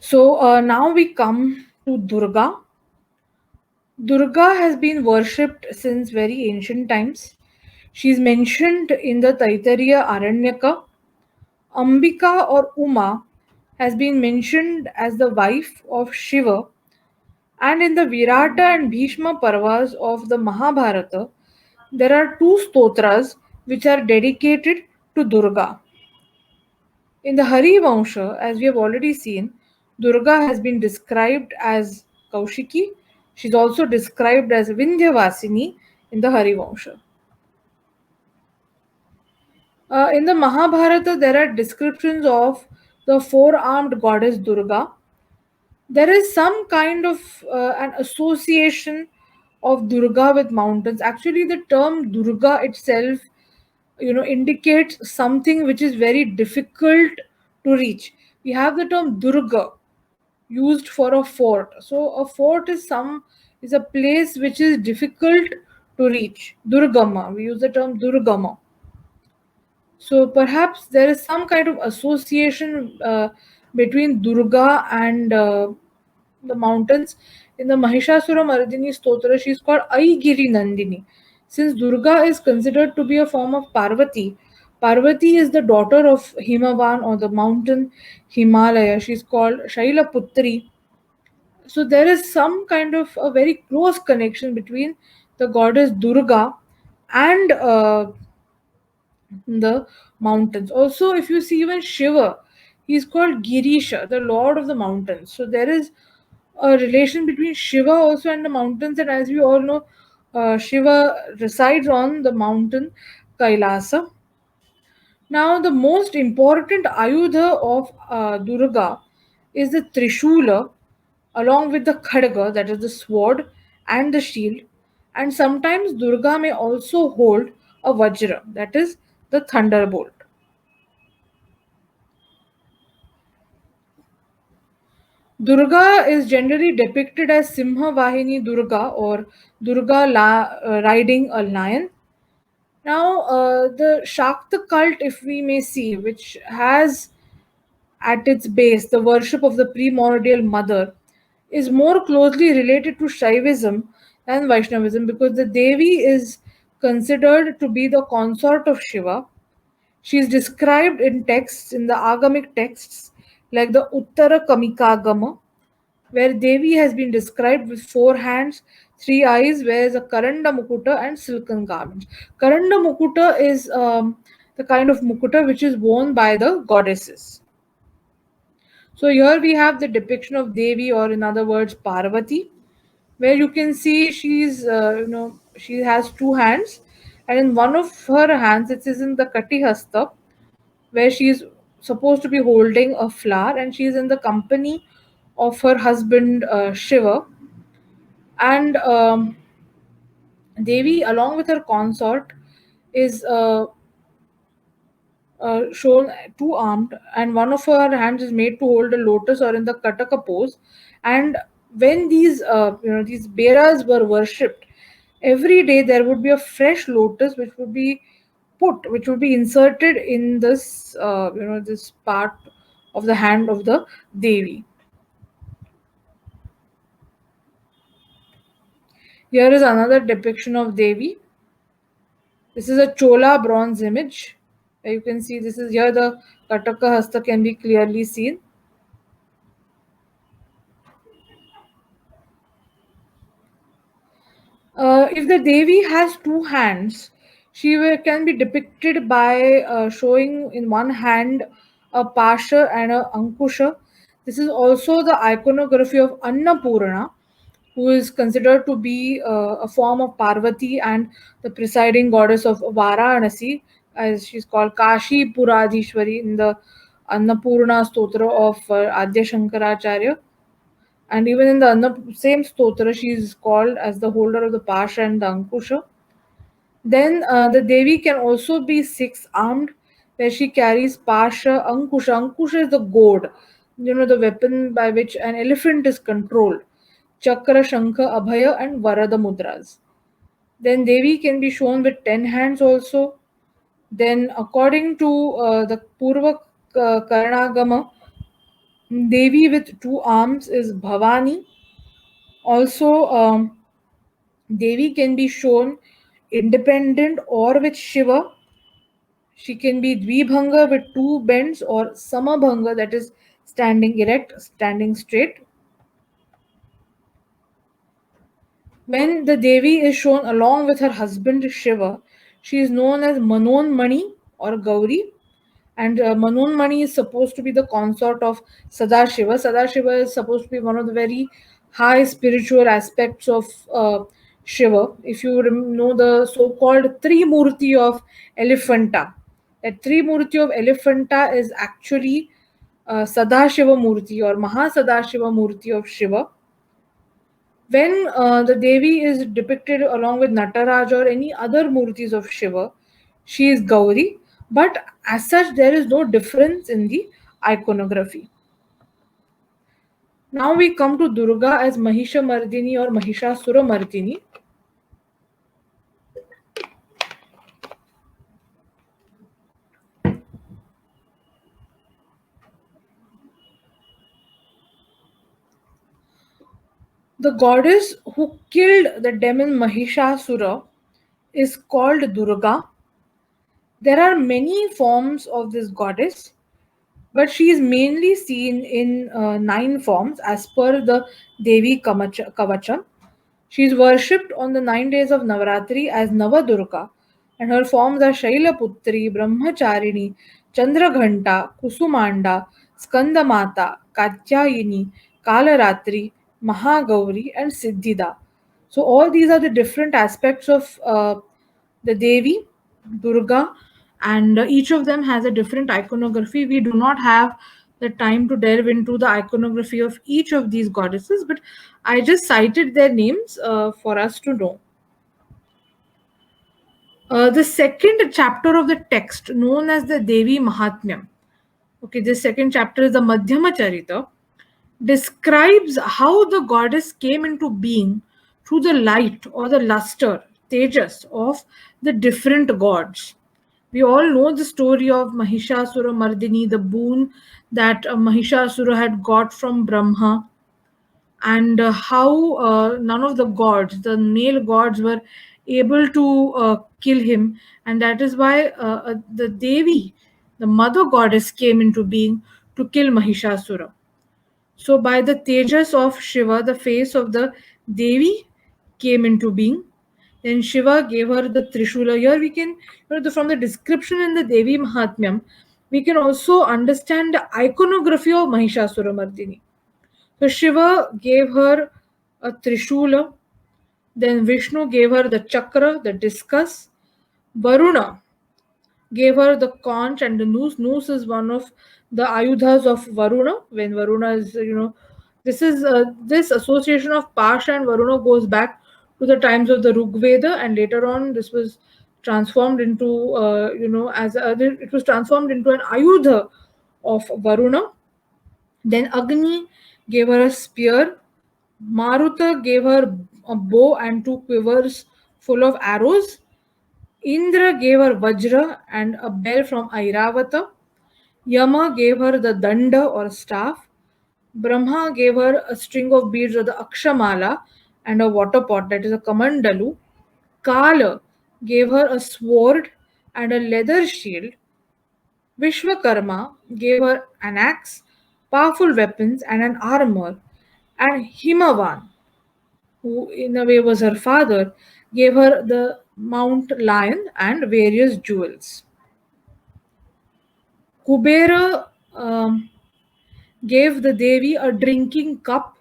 So now we come to Durga. Durga has been worshipped since very ancient times. She is mentioned in the Taittiriya Aranyaka. Ambika or Uma has been mentioned as the wife of Shiva, and in the Virata and Bhishma Parvas of the Mahabharata, there are two stotras which are dedicated to Durga. In the Hari Vansha, as we have already seen, Durga has been described as Kaushiki. She's also described as Vindhyavasini in the Hari Vansha. In the Mahabharata, there are descriptions of the four-armed goddess Durga. There is some kind of an association of Durga with mountains. Actually, the term Durga itself, indicates something which is very difficult to reach. We have the term Durga used for a fort. So a fort is a place which is difficult to reach. Durgama. We use the term Durgama. So perhaps there is some kind of association between Durga and the mountains. In the Mahishasura Mardini Stotra, she is called Aigiri Nandini. Since Durga is considered to be a form of Parvati, Parvati is the daughter of Himavan or the mountain Himalaya. She is called Shaila Putri. So there is some kind of a very close connection between the goddess Durga and the mountains. Also, if you see even Shiva, he's called Girisha, the lord of the mountains. So there is a relation between Shiva also and the mountains, and as we all know, Shiva resides on the mountain Kailasa. Now, the most important ayudha of Durga is the Trishula, along with the Khadga, that is the sword, and the shield. And sometimes Durga may also hold a Vajra, that is the thunderbolt. Durga is generally depicted as Simha Vahini Durga or riding a lion. Now, the Shakta cult, if we may see, which has at its base the worship of the primordial mother, is more closely related to Shaivism than Vaishnavism because the Devi is considered to be the consort of Shiva. She is described in texts, in the Agamic texts, like the Uttara Kamikagama, where Devi has been described with four hands, three eyes, wears a Karanda Mukuta and silken garments. Karanda Mukuta is the kind of mukuta which is worn by the goddesses. So here we have the depiction of Devi, or in other words, Parvati, where you can see she has two hands, and in one of her hands it is in the Katihasta, where she is supposed to be holding a flower, and she is in the company of her husband Shiva, and Devi, along with her consort, is shown two armed, and one of her hands is made to hold a lotus or in the Kataka pose. And when these beras were worshipped, every day there would be a fresh lotus which would be inserted in this part of the hand of the Devi. Here is another depiction of Devi. This is a Chola bronze image. You can see this is here the Kataka Hasta can be clearly seen. If the Devi has two hands, can be depicted by showing in one hand a Pasha and a Ankusha. This is also the iconography of Annapurna, who is considered to be a form of Parvati and the presiding goddess of Varanasi, as she's called Kashi Puradhishwari in the Annapurna Stotra of Adya Shankaracharya. And even in the same stotra, she is called as the holder of the Pasha and the Ankusha. Then the Devi can also be six armed, where she carries Pasha, Ankusha. Ankusha is the goad, the weapon by which an elephant is controlled. Chakra, Shankha, Abhaya, and Varada Mudras. Then Devi can be shown with 10 hands also. Then, according to the Purva Karanagama, Devi with two arms is Bhavani. Also, Devi can be shown independent or with Shiva. She can be Dvibhanga with two bends or Samabhanga, that is standing erect, standing straight. When the Devi is shown along with her husband Shiva, she is known as Manon Mani or Gauri. And Manon Mani is supposed to be the consort of Sadashiva. Sadashiva is supposed to be one of the very high spiritual aspects of Shiva. If you know the so called Trimurti of Elephanta, that Trimurti of Elephanta is actually Sadashiva Murti or Mahasadashiva Murti of Shiva. When the Devi is depicted along with Nataraj or any other murtis of Shiva, she is Gauri, but as such, there is no difference in the iconography. Now we come to Durga as Mahisha Mardini or Mahishasura Mardini. The goddess who killed the demon Mahishasura is called Durga. There are many forms of this goddess, but she is mainly seen in nine forms as per the Devi Kavacham. She is worshipped on the 9 days of Navaratri as Navadurga, and her forms are Shailaputri, Brahmacharini, Chandraghanta, Kusumanda, Skandamata, Katyayini, Kalaratri, Mahagauri, and Siddhida. So, all these are the different aspects of the Devi, Durga, and each of them has a different iconography. We do not have the time to delve into the iconography of each of these goddesses, but I just cited their names for us to know. The second chapter of the text, known as the Devi Mahatmyam, okay, this second chapter is the Madhyama Charita, describes how the goddess came into being through the light or the luster, tejas of the different gods. We all know the story of Mahishasura Mardini, the boon that Mahishasura had got from Brahma, and how none of the gods, the male gods, were able to kill him, and that is why the Devi, the mother goddess, came into being to kill Mahishasura. So, by the tejas of Shiva, the face of the Devi came into being. Then Shiva gave her the Trishula. Here we can, from the description in the Devi Mahatmyam, we can also understand the iconography of Mahishasura Mardini. So Shiva gave her a Trishula, then Vishnu gave her the Chakra, the discus. Varuna gave her the conch and the noose. Noose is one of the ayudhas of Varuna. When Varuna is, this association of Pasha and Varuna goes back to the times of the Rigveda, and later on this was transformed into, it was transformed into an ayudha of Varuna. Then Agni gave her a spear. Maruta gave her a bow and two quivers full of arrows. Indra gave her Vajra and a bell from Airavata. Yama gave her the Danda or staff. Brahma gave her a string of beads or the Akshamala and a water pot, that is a Kamandalu. Kala gave her a sword and a leather shield. Vishwakarma gave her an axe, powerful weapons, and an armor. And Himavan, who in a way was her father, gave her the Mount Lion and various jewels. Kubera gave the Devi a drinking cup,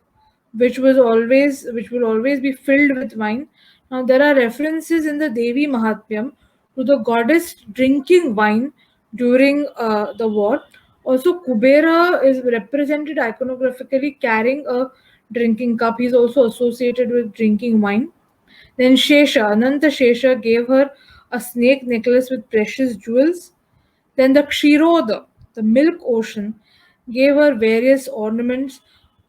which will always be filled with wine. Now there are references in the Devi Mahatmyam to the goddess drinking wine during the war. Also, Kubera is represented iconographically carrying a drinking cup. He's also associated with drinking wine. Then Shesha, Ananta Shesha gave her a snake necklace with precious jewels. Then the Kshiroda, the milk ocean, gave her various ornaments,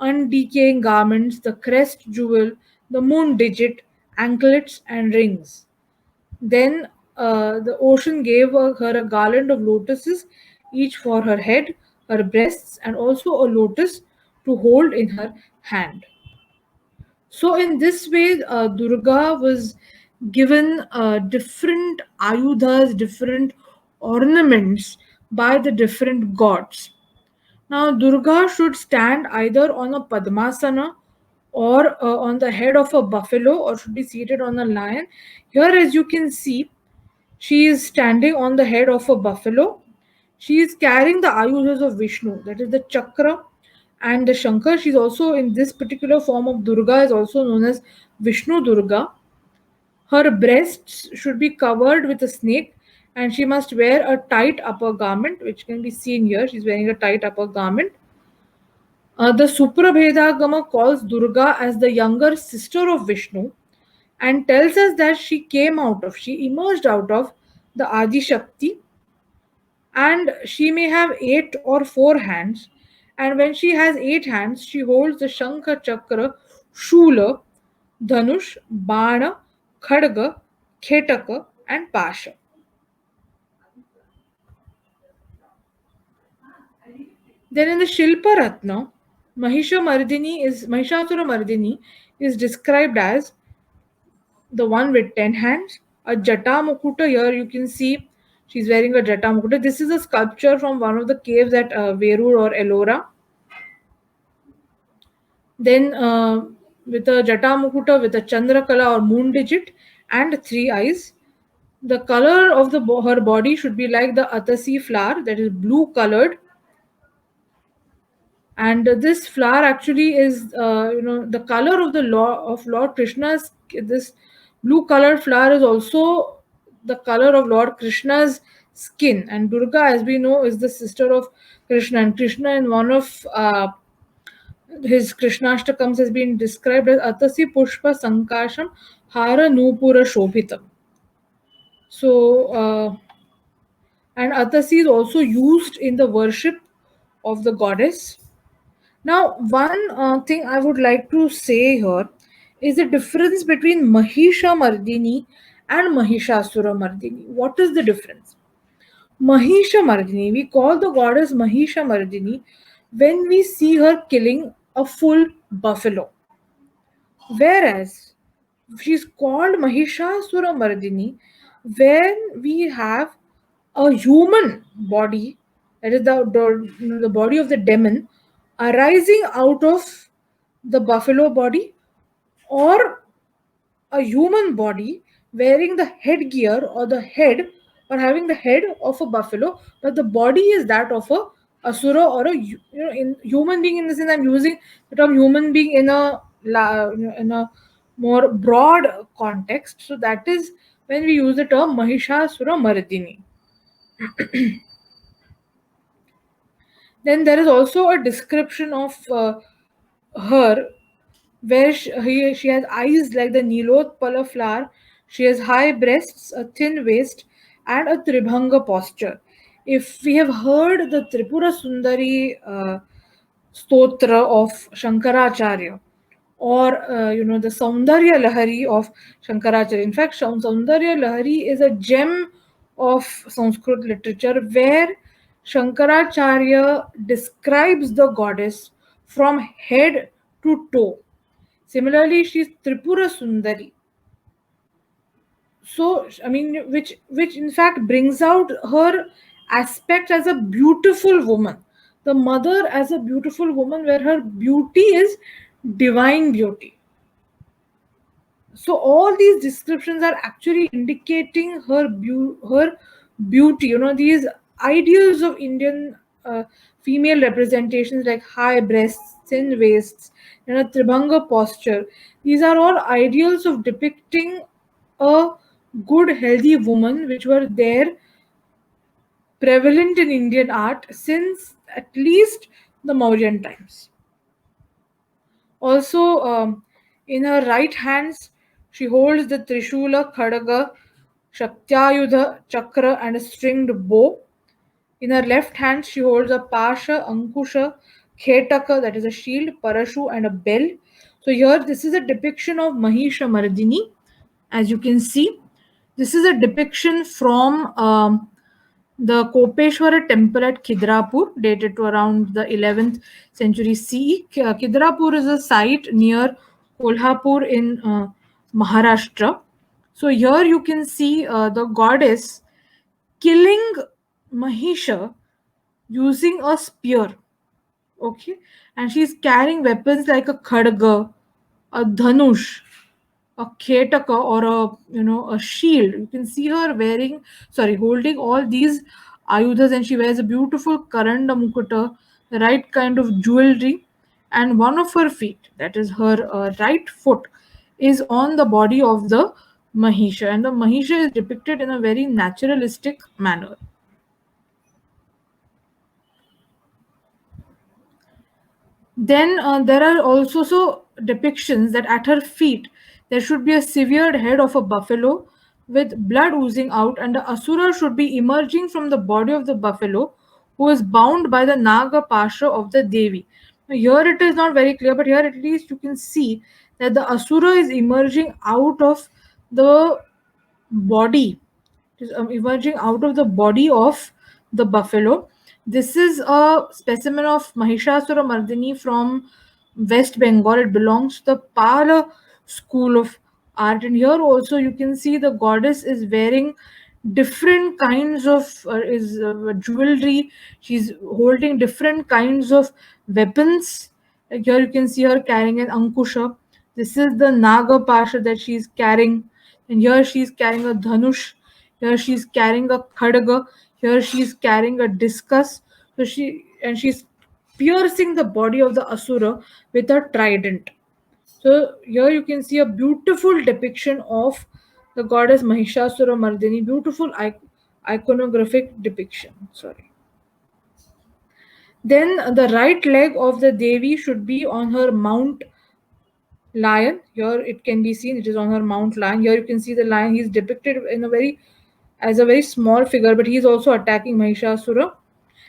undecaying garments, the crest jewel, the moon digit, anklets, and rings. Then the ocean gave her a garland of lotuses, each for her head, her breasts, and also a lotus to hold in her hand. So, in this way, Durga was given different ayudhas, different ornaments by the different gods. Now, Durga should stand either on a Padmasana or on the head of a buffalo, or should be seated on a lion. Here, as you can see, she is standing on the head of a buffalo. She is carrying the ayudas of Vishnu, that is the chakra and the Shankar. She's also in this particular form of Durga, is also known as Vishnu Durga. Her breasts should be covered with a snake, and she must wear a tight upper garment, which can be seen here. She's wearing a tight upper garment. The Suprabhedagama calls Durga as the younger sister of Vishnu and tells us that she emerged out of the Adi Shakti, and she may have 8 or 4 hands. And when she has 8 hands, she holds the Shankha Chakra, Shula, Dhanush, Bana, Khadga, Khetaka, and Pasha. Then in the Shilpa Ratna, Mahishasura Mardini is described as the one with 10 hands. A Jata Mukuta, here you can see she's wearing a Jata Mukuta. This is a sculpture from one of the caves at Verur or Ellora. Then with a Jata Mukuta with a Chandrakala or moon digit and 3 eyes. The color of her body should be like the Atasi flower, that is blue colored. And this flower actually is the color of the Lord Krishna's. This blue colored flower is also the color of Lord Krishna's skin. And Durga, as we know, is the sister of Krishna, and Krishna in one of his Krishnashtakams has been described as Atasi Pushpa Sankasham Hara Nupura Shobhitam. So and Atasi is also used in the worship of the goddess. Now, one thing I would like to say here is the difference between Mahisha Mardini and Mahishasura Mardini. What is the difference? Mahisha Mardini, we call the goddess Mahisha Mardini when we see her killing a full buffalo. Whereas she's called Mahishasura Mardini when we have a human body, that is the body of the demon, arising out of the buffalo body, or a human body wearing the headgear or the head, or having the head of a buffalo, but the body is that of a asura, or a in human being, in the sense I'm using the term human being in in a more broad context. So that is when we use the term Mahishasura Mardini. Then there is also a description of her where she has eyes like the Nilotpala flower. She has high breasts, a thin waist, and a Tribhanga posture. If we have heard the Tripura Sundari stotra of Shankaracharya, or the Saundarya Lahari of Shankaracharya. In fact, Saundarya Lahari is a gem of Sanskrit literature where Shankaracharya describes the goddess from head to toe. Similarly, she is Tripura Sundari. So, I mean, which in fact brings out her aspect as a beautiful woman, the mother as a beautiful woman, where her beauty is divine beauty. So all these descriptions are actually indicating her beauty. These ideals of Indian female representations, like high breasts, thin waists, Tribhanga posture. These are all ideals of depicting a good, healthy woman, which were there prevalent in Indian art since at least the Mauryan times. Also, in her right hands, she holds the Trishula, Khadaga, Shaktayudha, Chakra, and a stringed bow. In her left hand, she holds a Pasha, Ankusha, Khetaka, that is a shield, Parashu, and a bell. So, here, this is a depiction of Mahisha Mardini. As you can see, this is a depiction from The Kopeshwara temple at Khidrapur, dated to around the 11th century CE. Khidrapur is a site near Kolhapur in Maharashtra. So here you can see the goddess killing Mahisha using a spear. Okay, and she's carrying weapons like a khadga, a dhanush, a khetaka, or a shield. You can see her holding all these ayudhas, and she wears a beautiful karanda mukuta, the right kind of jewelry, and one of her feet, that is her right foot, is on the body of the Mahisha, and the Mahisha is depicted in a very naturalistic manner. Then there are also depictions that at her feet there should be a severed head of a buffalo with blood oozing out, and the asura should be emerging from the body of the buffalo, who is bound by the Naga Pasha of the Devi. Now, here it is not very clear, but here at least you can see that the asura is emerging out of the body. It is emerging out of the body of the buffalo. This is a specimen of Mahishasura Mardini from West Bengal. It belongs to the Pala school of art. And here also you can see the goddess is wearing different kinds of jewelry. She's holding different kinds of weapons. Like here you can see her carrying an ankusha. This is the Naga Pasha that she's carrying. And here she's carrying a dhanush. Here she's carrying a khadga. Here she's carrying a discus. She's piercing the body of the asura with a trident. So here you can see a beautiful depiction of the goddess Mahishasura Mardini. Beautiful iconographic depiction. Sorry. Then the right leg of the Devi should be on her mount lion. Here it can be seen, it is on her mount lion. Here you can see the lion. He's depicted in a very as a very small figure, but he's also attacking Mahishasura.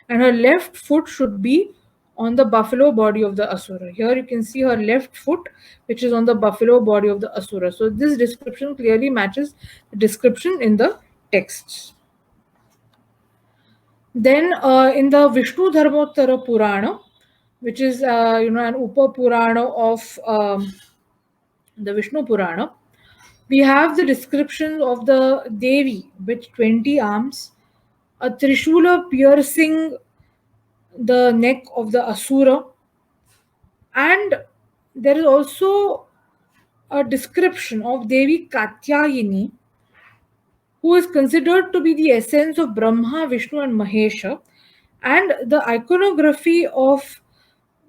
And her left foot should be on the buffalo body of the asura. Here you can see her left foot, which is on the buffalo body of the asura. So this description clearly matches the description in the texts. Then in the Vishnu Dharmottara Purana, which is an Upa Purana of the Vishnu Purana, we have the description of the Devi with 20 arms, a Trishula piercing the neck of the Asura, and there is also a description of Devi Katyayini, who is considered to be the essence of Brahma, Vishnu, and Mahesha. And the iconography of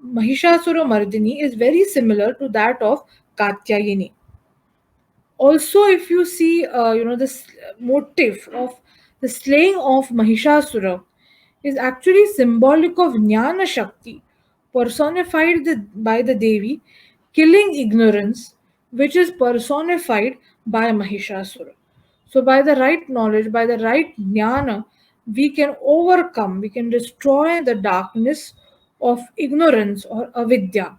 Mahishasura Mardini is very similar to that of Katyayini. Also, if you see this motif of the slaying of Mahishasura is actually symbolic of Jnana Shakti personified by the Devi, killing ignorance, which is personified by Mahishasura. So by the right knowledge, by the right jnana, we can overcome, we can destroy the darkness of ignorance or avidya.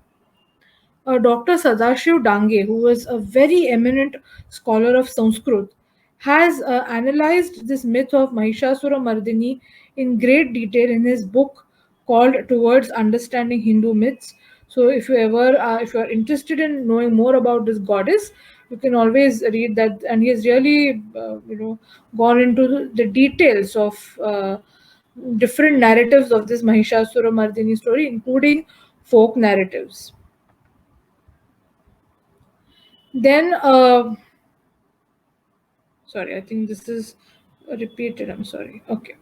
Dr. Sadashiv Dange, who was a very eminent scholar of Sanskrit, has analyzed this myth of Mahishasura Mardini in great detail in his book called Towards Understanding Hindu Myths. So, if you are interested in knowing more about this goddess, you can always read that. And he has really, gone into the details of different narratives of this Mahishasura Mardini story, including folk narratives. Then, sorry, I think this is repeated. I'm sorry. Okay.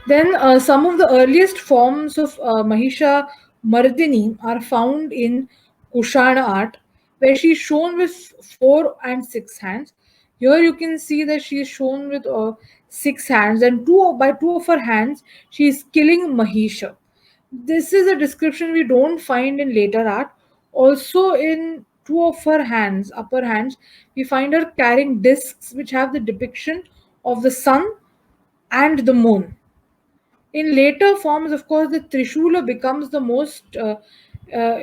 Then, some of the earliest forms of Mahisha Mardini are found in Kushana art, where she is shown with 4 and 6 hands. Here you can see that she is shown with 6 hands, and by two of her hands, she is killing Mahisha. This is a description we don't find in later art. Also, in two of her hands, upper hands, we find her carrying discs which have the depiction of the sun and the moon. In later forms, of course, the Trishula becomes the most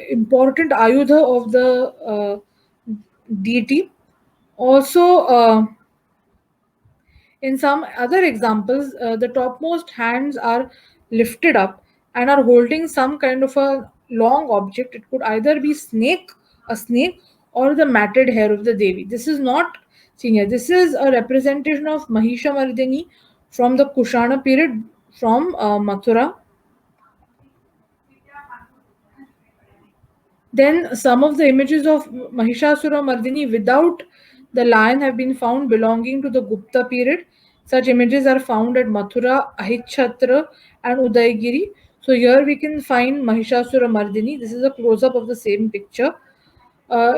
important ayudha of the deity. Also, In some other examples, the topmost hands are lifted up and are holding some kind of a long object. It could either be a snake, or the matted hair of the Devi. This is not seen here. This is a representation of Mahishamardini from the Kushana period from Mathura. Then some of the images of Mahishasura Mardini without the lion have been found belonging to the Gupta period. Such images are found at Mathura, Ahitchhatra, and Udaygiri. So here we can find Mahishasura Mardini. This is a close-up of the same picture.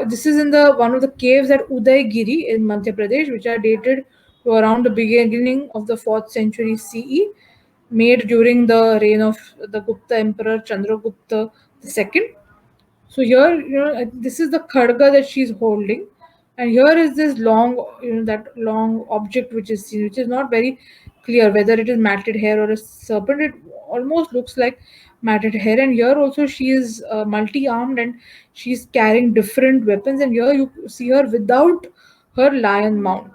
This is in the one of the caves at Udaygiri in Madhya Pradesh, which are dated to around the beginning of the 4th century CE, made during the reign of the Gupta Emperor Chandragupta II. So here, this is the khadga that she's holding, and here is this long, that long object which is seen, which is not very clear whether it is matted hair or a serpent. It almost looks like matted hair, and here also she is multi-armed and she's carrying different weapons. And here you see her without her lion mount.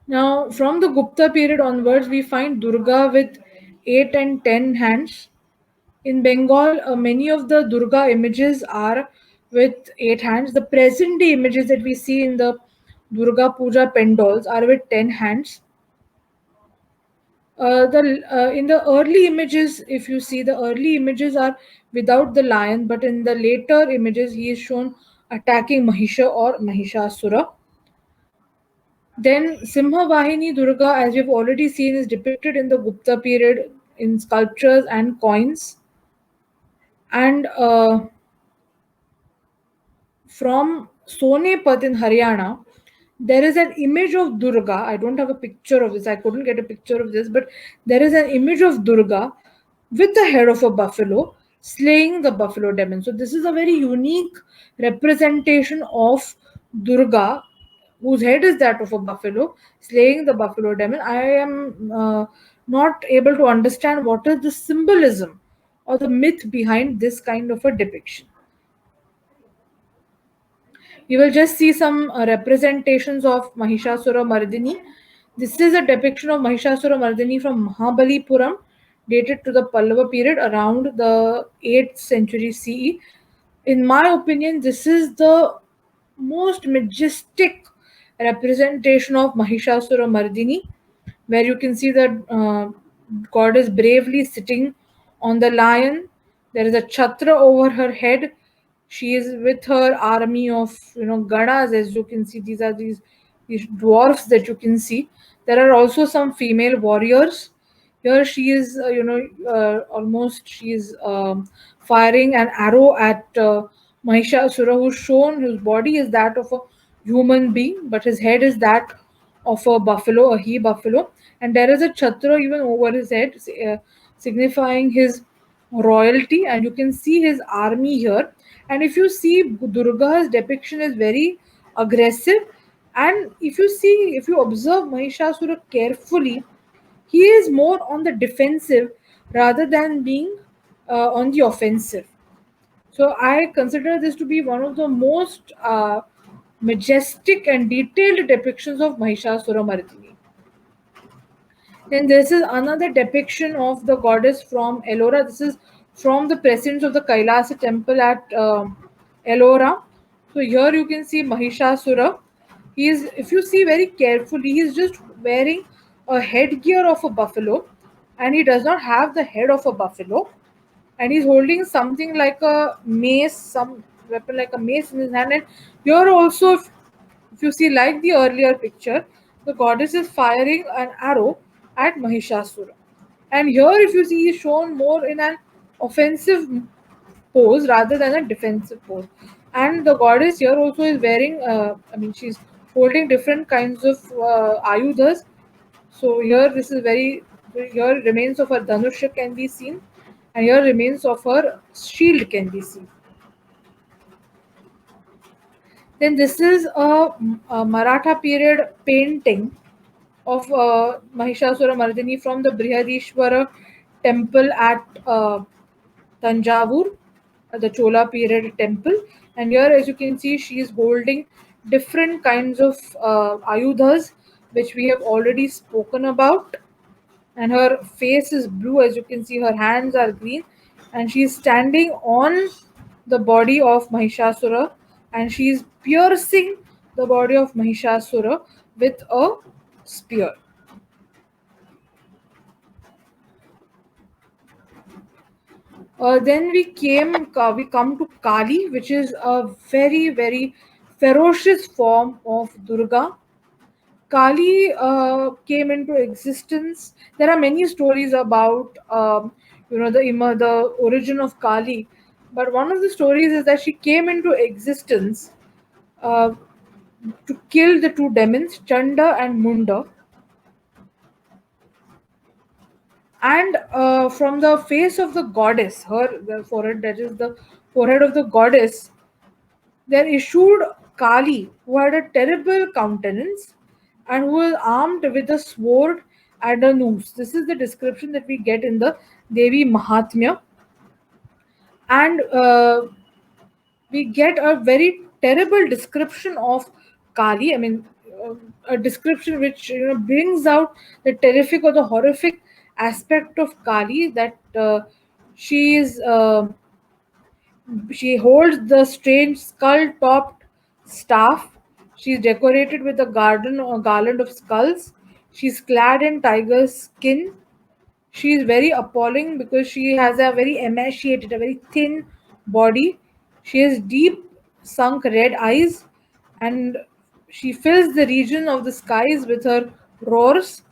Now, from the Gupta period onwards, we find Durga with 8 and 10 hands. In Bengal, many of the Durga images are with 8 hands. The present day images that we see in the Durga Puja pandals are with 10 hands. The In the early images, if you see, the early images are without the lion, but in the later images, he is shown attacking Mahisha or Mahishasura. Then Simha Vahini Durga, as we've already seen, is depicted in the Gupta period in sculptures and coins. And from Sonepat in Haryana, there is an image of Durga. I don't have a picture of this. I couldn't get a picture of this, but there is an image of Durga with the head of a buffalo slaying the buffalo demon. So this is a very unique representation of Durga, whose head is that of a buffalo slaying the buffalo demon. I am not able to understand what is the symbolism or the myth behind this kind of a depiction. You will just see some representations of Mahishasura Mardini. This is a depiction of Mahishasura Mardini from Mahabalipuram, dated to the Pallava period around the 8th century CE. In my opinion, this is the most majestic representation of Mahishasura Mardini, where you can see the goddess bravely sitting on the lion. There is a chhatra over her head. She is with her army of ganas, as you can see. These are these dwarfs that you can see. There are also some female warriors. Here she is, almost she is firing an arrow at Mahishasura, who's shown whose body is that of a human being, but his head is that of a buffalo, a he buffalo, and there is a chhatra even over his head, signifying his royalty. And you can see his army here. And if you see, Durga's depiction is very aggressive. And if you observe Mahishasura carefully, he is more on the defensive rather than being on the offensive. So I consider this to be one of the most majestic and detailed depictions of Mahishasura Mardini. Then this is another depiction of the goddess from Ellora. This is from the presence of the Kailasa temple at Ellora. So here you can see Mahishasura. He is, if you see very carefully, he is just wearing a headgear of a buffalo, and he does not have the head of a buffalo, and he's holding something like a mace, some weapon like a mace in his hand. And here also, if you see, like the earlier picture, the goddess is firing an arrow at Mahishasura. And here, if you see, he's shown more in an offensive pose rather than a defensive pose. And the goddess here also is wearing, she's holding different kinds of ayudas. So here, here remains of her dhanusha can be seen, and here remains of her shield can be seen. Then this is a Maratha period painting of Mahishasura Mardini from the Brihadishwara temple at Tanjavur, the Chola period temple. And here, as you can see, she is holding different kinds of ayudhas, which we have already spoken about. And her face is blue, as you can see. Her hands are green, and she is standing on the body of Mahishasura, and she is piercing the body of Mahishasura with a spear. Then we come to Kali, which is a very very ferocious form of Durga. Kali came into existence. There are many stories about the origin of Kali, but one of the stories is that she came into existence uh, to kill the two demons, Chanda and Munda, and from the face of the goddess, the forehead, that is the forehead of the goddess, there issued Kali, who had a terrible countenance and who was armed with a sword and a noose. This is the description that we get in the Devi Mahatmya. And we get a very terrible description of Kali. I mean, a description which brings out the terrific or the horrific aspect of Kali, that she is. She holds the strange skull topped staff. She is decorated with a garden or garland of skulls. She's clad in tiger's skin. She is very appalling because she has a very emaciated, a very thin body. She has deep sunk red eyes, and she fills the region of the skies with her roars,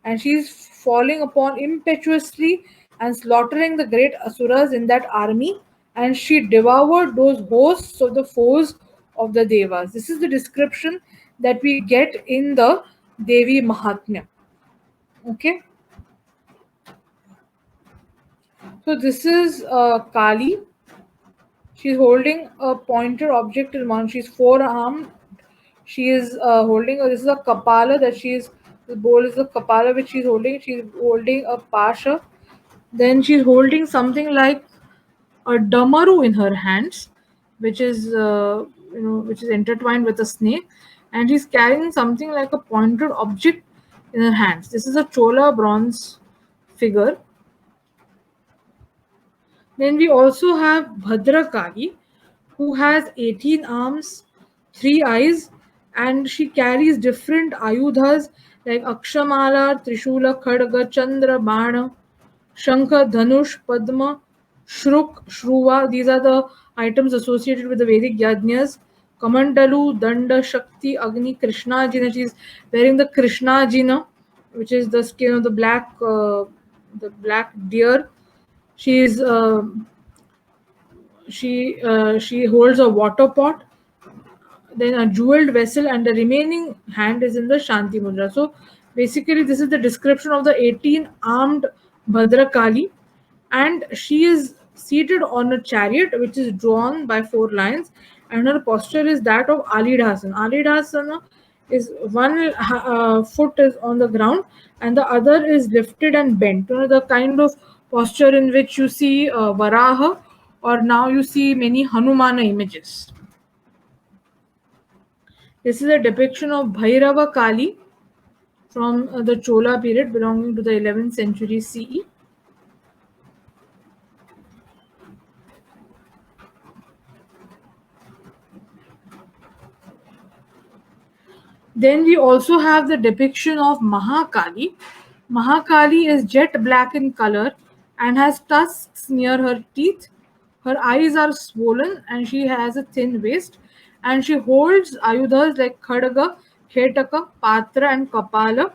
and she is falling upon impetuously and slaughtering the great asuras in that army, and she devoured those hosts of the foes of the devas. This is the description that we get in the Devi Mahatmya. Okay. So this is Kali. She's holding a pointed object in one. She's forearmed. She is holding. This is a kapala that she is. The bowl is a kapala which she's holding. She's holding a pasha. Then she's holding something like a damaru in her hands, which is which is intertwined with a snake, and she's carrying something like a pointed object in her hands. This is a chola bronze figure. Then we also have Bhadrakali, who has 18 arms, 3 eyes, and she carries different ayudhas like Akshamala, Trishula, Khadga, Chandra, Bana, Shankha, Dhanush, Padma, Shruk, Shruva. These are the items associated with the Vedic yajnas. Kamandalu, Danda, Shakti, Agni, Krishna Jina. She is wearing the Krishna Jina, which is the skin of the black deer. She is she holds a water pot, then a jeweled vessel, and the remaining hand is in the Shanti Mudra. So basically, this is the description of the 18 armed Bhadrakali, and she is seated on a chariot which is drawn by 4 lions, and her posture is that of Alidhasana. Alidhasana is one foot is on the ground and the other is lifted and bent. The kind of posture in which you see Varaha, or now you see many Hanumana images. This is a depiction of Bhairava Kali from the Chola period belonging to the 11th century CE. Then we also have the depiction of Mahakali. Mahakali is jet black in color and has tusks near her teeth. Her eyes are swollen and she has a thin waist. And she holds ayudhas like Khadga, Khetaka, Patra, and Kapala.